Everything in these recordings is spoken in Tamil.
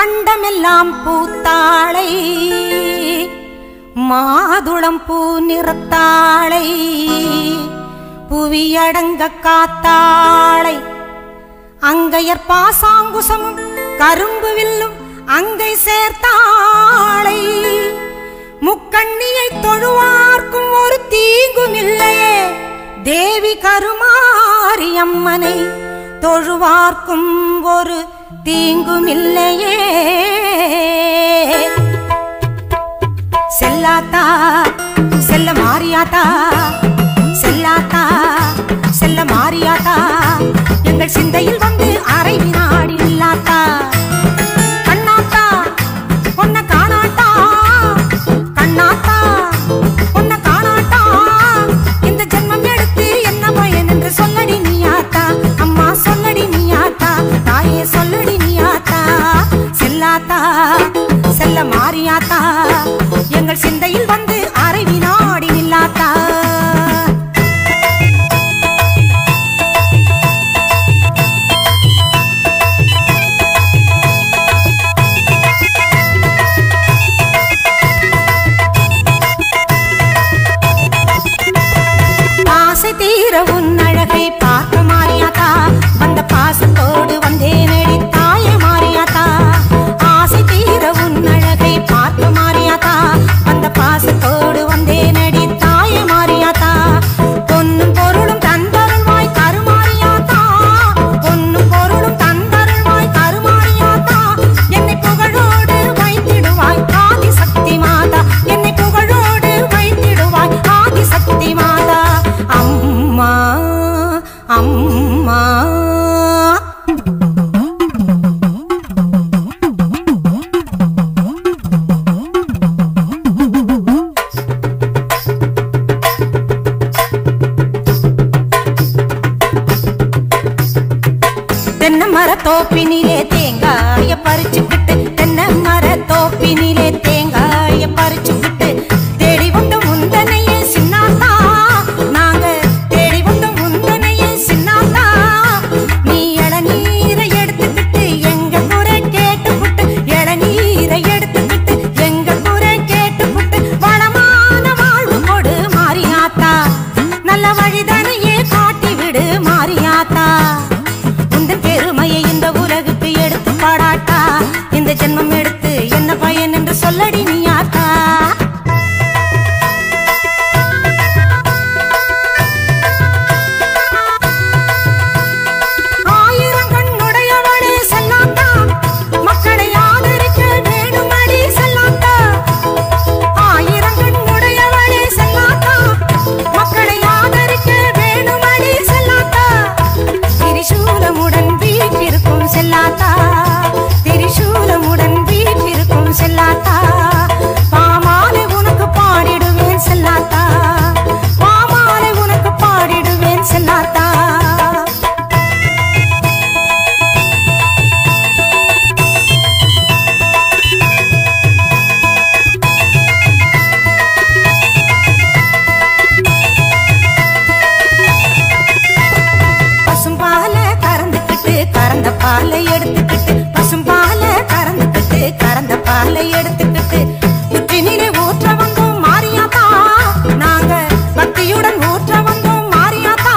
அண்டமெல்லாம் பூத்தாளை மாதுளம் பூ நிறத்தாளை புவியடங்க காத்தாளை அங்கையர் பாசாங்குசமும் கரும்பு வில்லும் அங்கை சேர்த்தாளை முக்கண்ணியை தொழுவார்க்கும் ஒரு தீங்கும் இல்லையே தேவி கருமாரி அம்மனை தொழுவார்க்கும் ஒரு தீங்கும் இல்லையே செல்லாத்தா செல்ல மாரியாத்தா செல்லாத்தா செல்ல மாரியாத்தா எங்கள் சிந்தையில் வந்து அரை வினாடி இல்லாத்தா கண்ணாத்தா பொன்ன காணாட்டா கண்ணாத்தா பொன்ன காணாட்டா இந்த ஜென்மம் எடுத்து என்ன பயன் என்று சொல்லடி நீயாத்தா அம்மா சொல்லடி நீயாத்தா தாயே சொல்லடி நீயாத்தா செல்லாத்தா செல்ல மாரியாத்தா எங்கள் சிந்தையில் வந்து அரை வினாடி நில்லாத்தா ஆசை தீர உன் அழகை பார்க்க மாரியாத்தா அந்த பாசத்தோடு வந்தேனடி தாயே மாரியாத்தா ஆசை தீர உன் அழகை பார்க்க மாரியாத்தா அந்த பாசத்தோடு வந்தேனடி தாயே மாரியாத்தா பொன்னும் பொருளும் தந்தருள்வாய் கருமாரியாத்தா பொன்னும் பொருளும் தந்தருள்வாய் கருமாரியாத்தா என்னை புகழோடு வைத்திடுவாய் ஆதிசக்தி மாதா என்னை புகழோடு வைத்திடுவாய் ஆதிசக்தி மாதா அம்மா அம்மா தென்னை மரத்தோப்பினிலே தேங்காய பறிச்சுக்கிட்டு தென்னை மரத்தோப்பினிலே தேங்காய பறிச்சுக்கிட்டு தேடி வந்த முந்தனையே சின்னாத்தா நாங்க தேடி வந்த முந்தனையே சின்னாத்தா நீ இளநீரை எடுத்துக்கிட்டு எங்க குறை கேட்டுக்கிட்டு இளநீரை எடுத்துக்கிட்டு எங்க குறை கேட்டுக்கிட்டு வளமான வாழ்வு கொடு மாரியாத்தா நல்ல வழிதனையே காட்டி விடு மாரியாத்தா பெருமையை இந்த உலகுக்கு எடுத்து பாடாட்டா இந்த ஜென்மம் எடுத்து என்ன பயன் என்று சொல்லடி நீயாத்தா ஆயிரம் கண்ணுடையவளே செல்லாத்தா மக்களை ஆதரிக்க வேணுமடி செல்லாத்தா ஆயிரம் கண்ணுடையவளே செல்லாத்தா மக்களை ஆதரிக்க வேணுமடி செல்லாத்தா திரிசூலமுடன் வீற்றிருக்கும் செல்லாத்தா திரிசூலமுடன் வீற்றிருக்கும் செல்லாத்தா பாமாலை உனக்கு பாடிடுவேன் செல்லாத்தா பாமாலை உனக்கு பாடிடுவேன் செல்லாத்தா கறந்த பாலை எடுத்துக்கிட்டு பசும்பாலை கறந்துக்கிட்டு கறந்த பாலை எடுத்துக்கிட்டு புற்றினிலே ஊற்ற வந்தோம் மாரியாத்தா நாங்க பக்தியுடன் ஊற்ற வந்தோம் மாரியாத்தா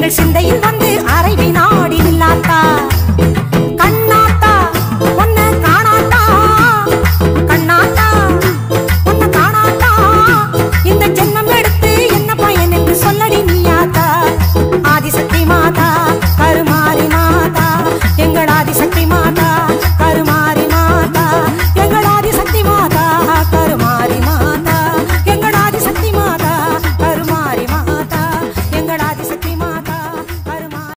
எங்கள் சிந்தையில் வந்து